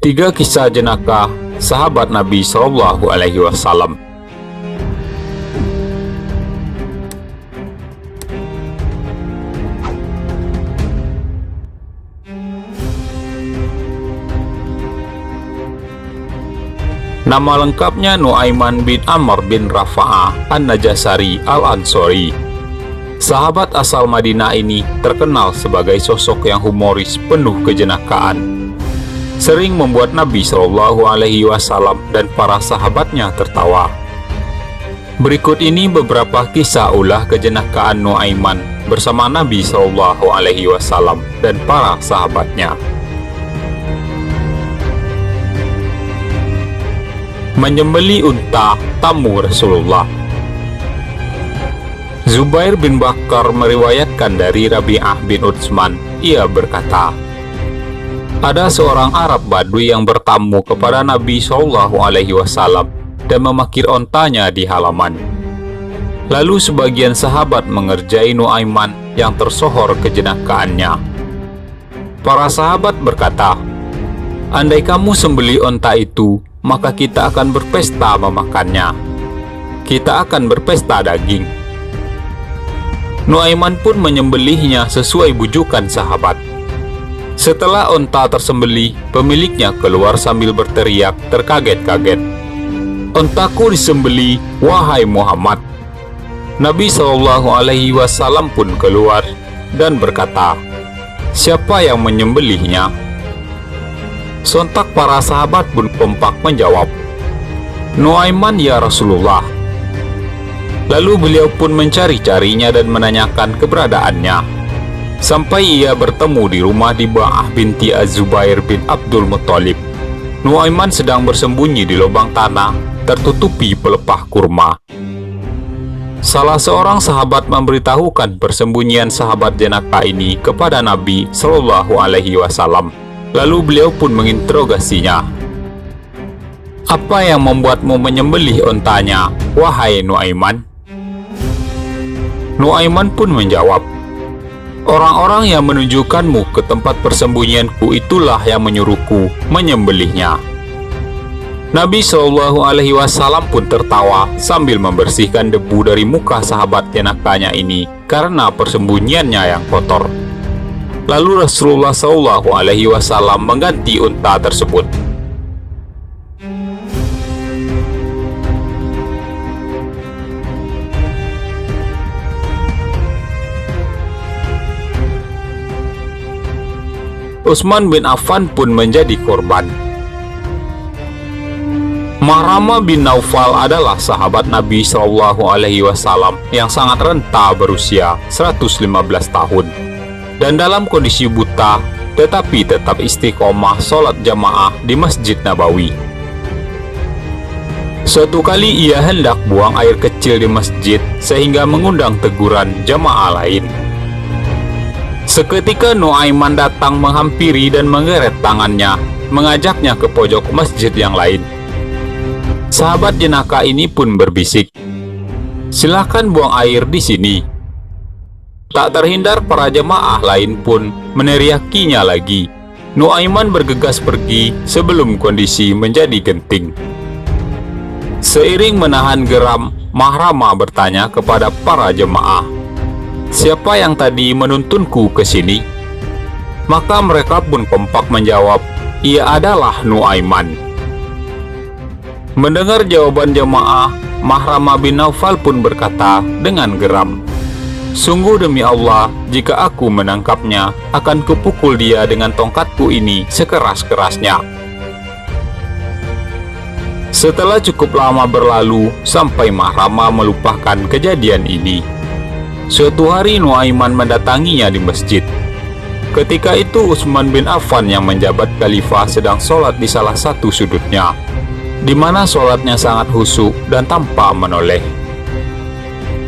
Tiga kisah jenaka sahabat Nabi Shallallahu Alaihi Wasallam. Nama lengkapnya Nuaiman bin Amr bin Rafa'ah An-Najasari Al-Ansori. Sahabat asal Madinah ini terkenal sebagai sosok yang humoris penuh kejenakaan. Sering membuat Nabi Shallallahu Alaihi Wasallam dan para sahabatnya tertawa. Berikut ini beberapa kisah ulah kejenakaan Nuaiman bersama Nabi Shallallahu Alaihi Wasallam dan para sahabatnya. Menyembeli unta tamu Rasulullah. Zubair bin Bakar meriwayatkan dari Rabi'ah bin Utsman, ia berkata, ada seorang Arab Badui yang bertamu kepada Nabi Shallallahu Alaihi Wasallam dan memakir ontanya di halaman. Lalu sebagian sahabat mengerjai Nuaiman yang tersohor kejenakaannya. Para sahabat berkata, andai kamu sembeli onta itu, maka kita akan berpesta memakannya. Kita akan berpesta daging. Nuaiman pun menyembelihnya sesuai bujukan sahabat. Setelah onta tersembelih, pemiliknya keluar sambil berteriak terkaget-kaget, ontaku disembelih, wahai Muhammad. Nabi Shallallahu Alaihi Wasallam pun keluar dan berkata, siapa yang menyembelihnya? Sontak para sahabat pun kompak menjawab, Nuaiman ya Rasulullah. Lalu beliau pun mencari-carinya dan menanyakan keberadaannya, sampai ia bertemu di rumah Diba'ah binti Az-Zubair bin Abdul Muttalib. Nuaiman sedang bersembunyi di lubang tanah tertutupi pelepah kurma. Salah seorang sahabat memberitahukan persembunyian sahabat jenaka ini kepada Nabi Shallallahu Alaihi Wasallam. Lalu beliau pun menginterogasinya, apa yang membuatmu menyembelih ontanya, wahai Nuaiman? Nuaiman pun menjawab, orang-orang yang menunjukkanmu ke tempat persembunyianku itulah yang menyuruhku menyembelihnya. Nabi Shallallahu Alaihi Wasallam pun tertawa sambil membersihkan debu dari muka sahabat jenakanya ini karena persembunyiannya yang kotor. Lalu Rasulullah Shallallahu Alaihi Wasallam mengganti unta tersebut. Utsman bin Affan pun menjadi korban. Mahrama bin Naufal adalah sahabat Nabi Shallallahu Alaihi Wasallam yang sangat renta berusia 115 tahun dan dalam kondisi buta, tetapi tetap istiqomah sholat jamaah di Masjid Nabawi. Suatu kali ia hendak buang air kecil di masjid sehingga mengundang teguran jamaah lain. Seketika Nuaiman datang menghampiri dan menggeret tangannya, mengajaknya ke pojok masjid yang lain. Sahabat jenaka ini pun berbisik, silakan buang air di sini. Tak terhindar para jemaah lain pun meneriakinya lagi. Nuaiman bergegas pergi sebelum kondisi menjadi genting. Seiring menahan geram, Mahrama bertanya kepada para jemaah, siapa yang tadi menuntunku ke sini? Maka mereka pun kompak menjawab, ia adalah Nuaiman. Mendengar jawaban jemaah, Mahrama bin Naufal pun berkata dengan geram, sungguh demi Allah, jika aku menangkapnya, akan kupukul dia dengan tongkatku ini sekeras-kerasnya. Setelah cukup lama berlalu, sampai Mahrama melupakan kejadian ini. Suatu hari Nuaiman mendatanginya di masjid. Ketika itu Utsman bin Affan yang menjabat khalifah sedang sholat di salah satu sudutnya, di mana sholatnya sangat khusyuk dan tanpa menoleh.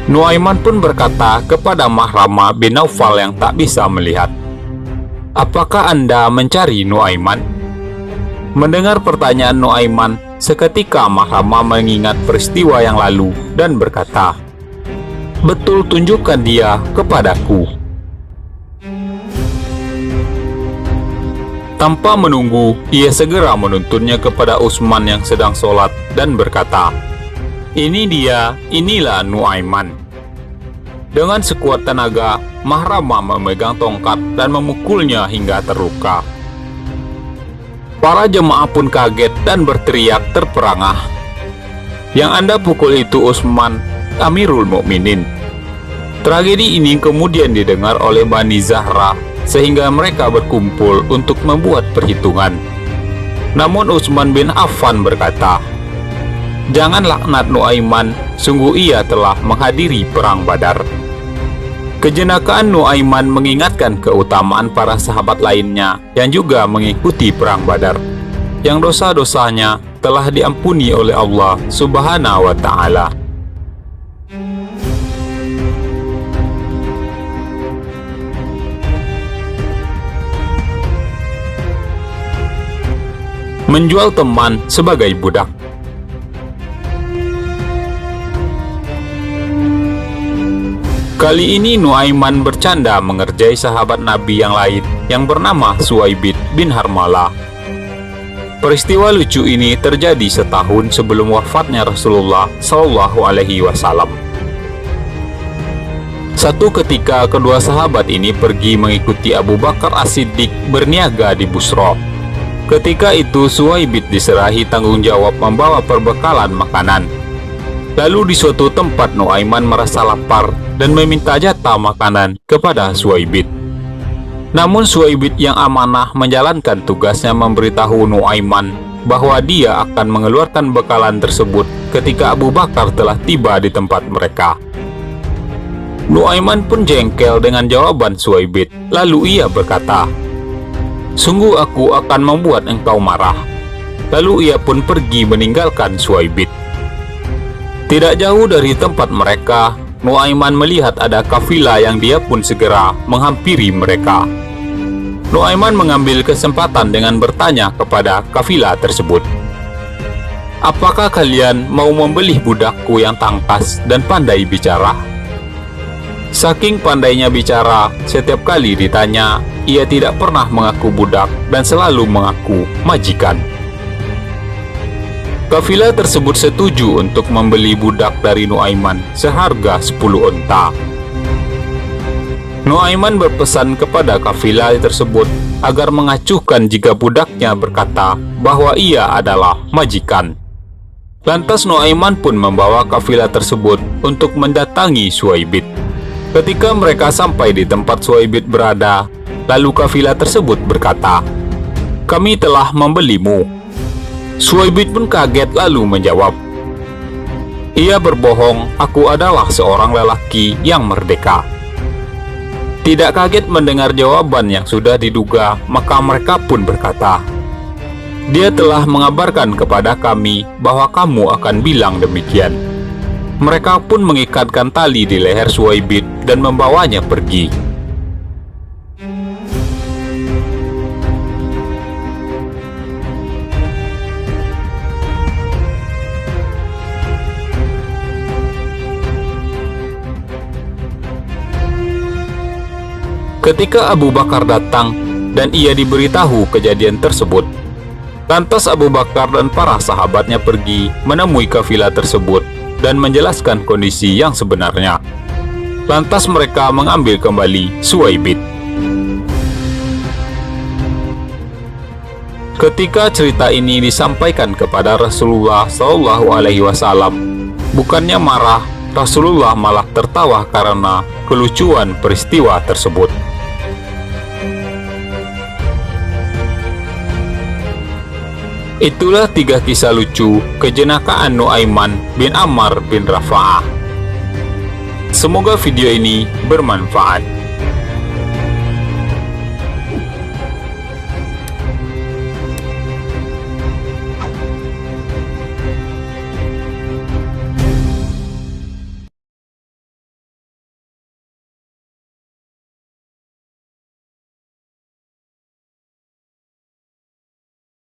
Nuaiman pun berkata kepada Mahrama bin Naufal yang tak bisa melihat, apakah Anda mencari Nuaiman? Mendengar pertanyaan Nuaiman, seketika Mahrama mengingat peristiwa yang lalu dan berkata, betul, tunjukkan dia kepadaku. Tanpa menunggu, ia segera menuntunnya kepada Utsman yang sedang sholat dan berkata, "Ini dia, inilah Nuaiman." Dengan sekuat tenaga, Mahrama memegang tongkat dan memukulnya hingga terluka. Para jemaah pun kaget dan berteriak terperangah. "Yang Anda pukul itu Utsman, Amirul Mukminin." Tragedi ini kemudian didengar oleh Bani Zahra, sehingga mereka berkumpul untuk membuat perhitungan. Namun Utsman bin Affan berkata, "Jangan laknat Nuaiman, sungguh ia telah menghadiri perang Badar." Kejenakaan Nuaiman mengingatkan keutamaan para sahabat lainnya yang juga mengikuti perang Badar, yang dosa-dosanya telah diampuni oleh Allah Subhanahu wa Ta'ala. Menjual teman sebagai budak. Kali ini Nuaiman bercanda mengerjai sahabat Nabi yang lain yang bernama Suwaibid bin Harmalah. Peristiwa lucu ini terjadi setahun sebelum wafatnya Rasulullah Shallallahu Alaihi Wasallam. Satu ketika kedua sahabat ini pergi mengikuti Abu Bakar As-Siddiq berniaga di Busra. Ketika itu Suwaibid diserahi tanggung jawab membawa perbekalan makanan. Lalu di suatu tempat Nuaiman merasa lapar dan meminta jatah makanan kepada Suwaibid. Namun Suwaibid yang amanah menjalankan tugasnya memberitahu Nuaiman bahwa dia akan mengeluarkan bekalan tersebut ketika Abu Bakar telah tiba di tempat mereka. Nuaiman pun jengkel dengan jawaban Suwaibid, lalu ia berkata, "Sungguh aku akan membuat engkau marah." Lalu ia pun pergi meninggalkan Suwaibid. Tidak jauh dari tempat mereka, Nuaiman melihat ada kafilah yang dia pun segera menghampiri mereka. Nuaiman mengambil kesempatan dengan bertanya kepada kafilah tersebut, "Apakah kalian mau membeli budakku yang tangkas dan pandai bicara?" Saking pandainya bicara, setiap kali ditanya, ia tidak pernah mengaku budak dan selalu mengaku majikan. Kafilah tersebut setuju untuk membeli budak dari Nuaiman seharga 10 unta. Nuaiman berpesan kepada kafilah tersebut agar mengacuhkan jika budaknya berkata bahwa ia adalah majikan. Lantas Nuaiman pun membawa kafilah tersebut untuk mendatangi Suwaibid. Ketika mereka sampai di tempat Suwaibid berada, lalu kafilah tersebut berkata, "Kami telah membelimu." Suwaibid pun kaget lalu menjawab, "Ia berbohong, aku adalah seorang lelaki yang merdeka." Tidak kaget mendengar jawaban yang sudah diduga, maka mereka pun berkata, "Dia telah mengabarkan kepada kami bahwa kamu akan bilang demikian." Mereka pun mengikatkan tali di leher Suwaibid dan membawanya pergi. Ketika Abu Bakar datang dan ia diberitahu kejadian tersebut, lantas Abu Bakar dan para sahabatnya pergi menemui kafilah tersebut dan menjelaskan kondisi yang sebenarnya. Lantas mereka mengambil kembali Suwaibid. Ketika cerita ini disampaikan kepada Rasulullah Shallallahu Alaihi Wasallam, bukannya marah, Rasulullah malah tertawa karena kelucuan peristiwa tersebut. Itulah 3 kisah lucu kejenakaan Nuaiman bin Ammar bin Rafa'ah. Semoga video ini bermanfaat.